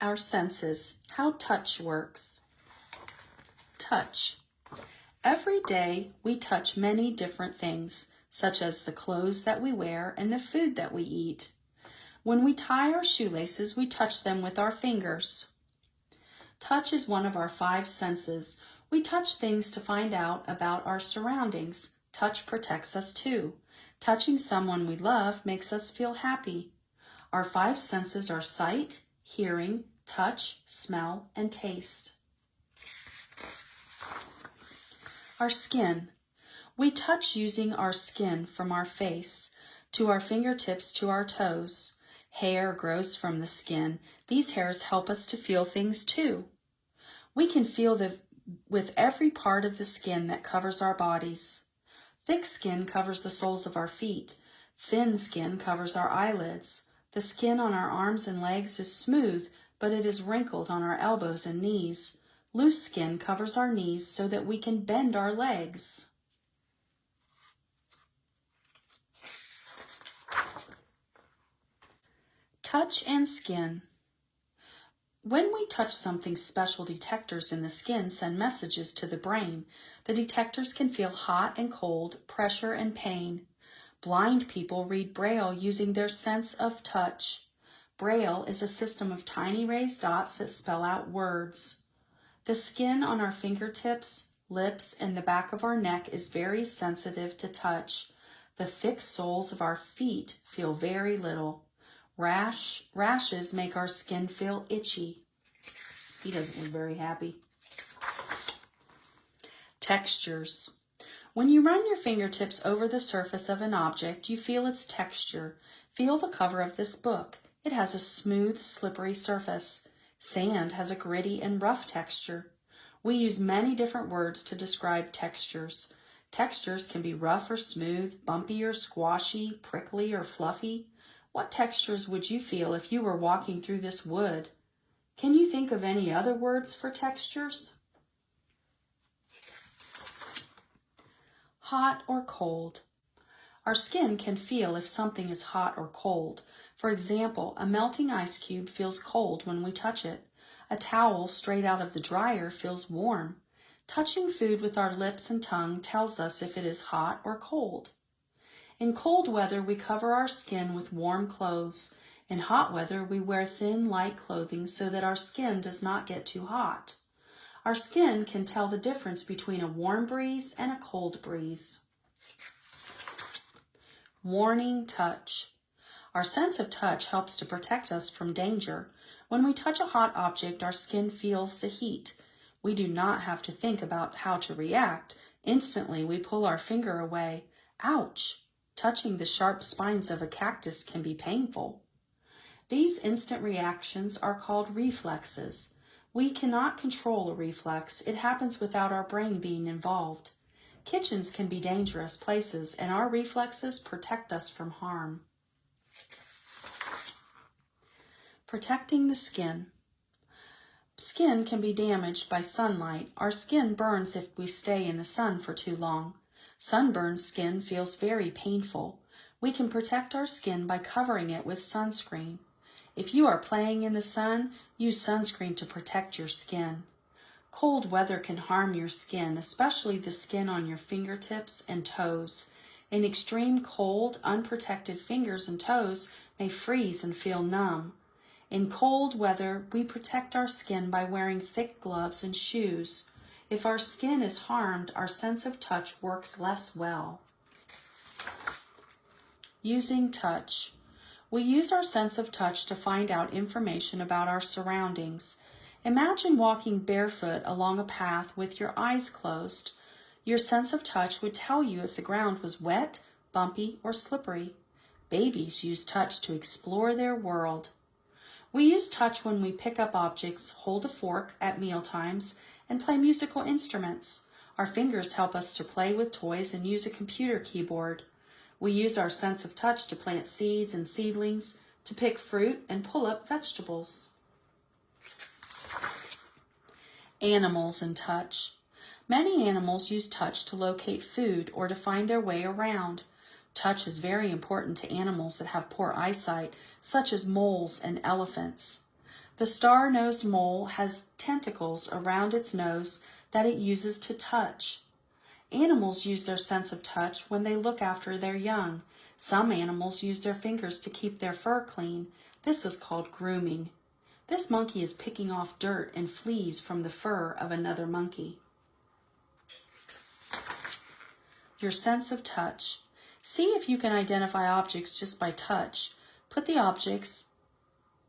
Our senses, how touch works. Touch. Every day we touch many different things, such as the clothes that we wear and the food that we eat. When we tie our shoelaces, we touch them with our fingers. Touch is one of our 5 senses. We touch things to find out about our surroundings. Touch protects us too. Touching someone we love makes us feel happy. Our 5 senses are sight, hearing, touch, smell, and taste. Our skin. We touch using our skin from our face to our fingertips to our toes. Hair grows from the skin. These hairs help us to feel things too. We can feel with every part of the skin that covers our bodies. Thick skin covers the soles of our feet. Thin skin covers our eyelids. The skin on our arms and legs is smooth, but it is wrinkled on our elbows and knees. Loose skin covers our knees so that we can bend our legs. Touch and skin. When we touch something, special detectors in the skin send messages to the brain. The detectors can feel hot and cold, pressure and pain. Blind people read Braille using their sense of touch. Braille is a system of tiny raised dots that spell out words. The skin on our fingertips, lips, and the back of our neck is very sensitive to touch. The thick soles of our feet feel very little. Rashes make our skin feel itchy. He doesn't look very happy. Textures. When you run your fingertips over the surface of an object, you feel its texture. Feel the cover of this book. It has a smooth, slippery surface. Sand has a gritty and rough texture. We use many different words to describe textures. Textures can be rough or smooth, bumpy or squashy, prickly or fluffy. What textures would you feel if you were walking through this wood? Can you think of any other words for textures? Hot or cold. Our skin can feel if something is hot or cold. For example, a melting ice cube feels cold when we touch it. A towel straight out of the dryer feels warm. Touching food with our lips and tongue tells us if it is hot or cold. In cold weather, we cover our skin with warm clothes. In hot weather, we wear thin, light clothing so that our skin does not get too hot. Our skin can tell the difference between a warm breeze and a cold breeze. Warning touch. Our sense of touch helps to protect us from danger. When we touch a hot object, our skin feels the heat. We do not have to think about how to react. Instantly, we pull our finger away. Ouch! Touching the sharp spines of a cactus can be painful. These instant reactions are called reflexes. We cannot control a reflex. It happens without our brain being involved. Kitchens can be dangerous places, and our reflexes protect us from harm. Protecting the skin. Skin can be damaged by sunlight. Our skin burns if we stay in the sun for too long. Sunburned skin feels very painful. We can protect our skin by covering it with sunscreen. If you are playing in the sun, use sunscreen to protect your skin. Cold weather can harm your skin, especially the skin on your fingertips and toes. In extreme cold, unprotected fingers and toes may freeze and feel numb. In cold weather, we protect our skin by wearing thick gloves and shoes. If our skin is harmed, our sense of touch works less well. Using touch. We use our sense of touch to find out information about our surroundings. Imagine walking barefoot along a path with your eyes closed. Your sense of touch would tell you if the ground was wet, bumpy, or slippery. Babies use touch to explore their world. We use touch when we pick up objects, hold a fork at mealtimes, and play musical instruments. Our fingers help us to play with toys and use a computer keyboard. We use our sense of touch to plant seeds and seedlings, to pick fruit and pull up vegetables. Animals and touch. Many animals use touch to locate food or to find their way around. Touch is very important to animals that have poor eyesight, such as moles and elephants. The star-nosed mole has tentacles around its nose that it uses to touch. Animals use their sense of touch when they look after their young. Some animals use their fingers to keep their fur clean. This is called grooming. This monkey is picking off dirt and fleas from the fur of another monkey. Your sense of touch. See if you can identify objects just by touch. Put the objects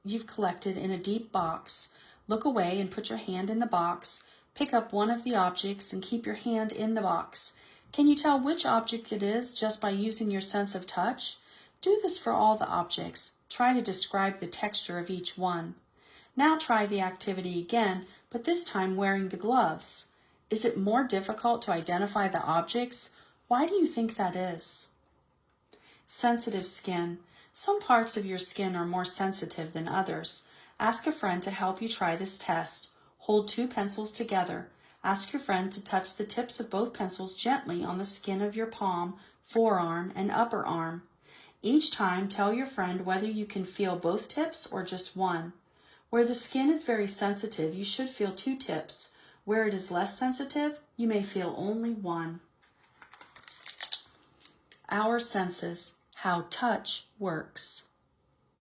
you've collected in a deep box. Look away and put your hand in the box. Pick up one of the objects and keep your hand in the box. Can you tell which object it is just by using your sense of touch? Do this for all the objects. Try to describe the texture of each one. Now try the activity again, but this time wearing the gloves. Is it more difficult to identify the objects? Why do you think that is? Sensitive skin. Some parts of your skin are more sensitive than others. Ask a friend to help you try this test. Hold two pencils together. Ask your friend to touch the tips of both pencils gently on the skin of your palm, forearm, and upper arm. Each time, tell your friend whether you can feel both tips or just one. Where the skin is very sensitive, you should feel two tips. Where it is less sensitive, you may feel only one. Our senses, how touch works.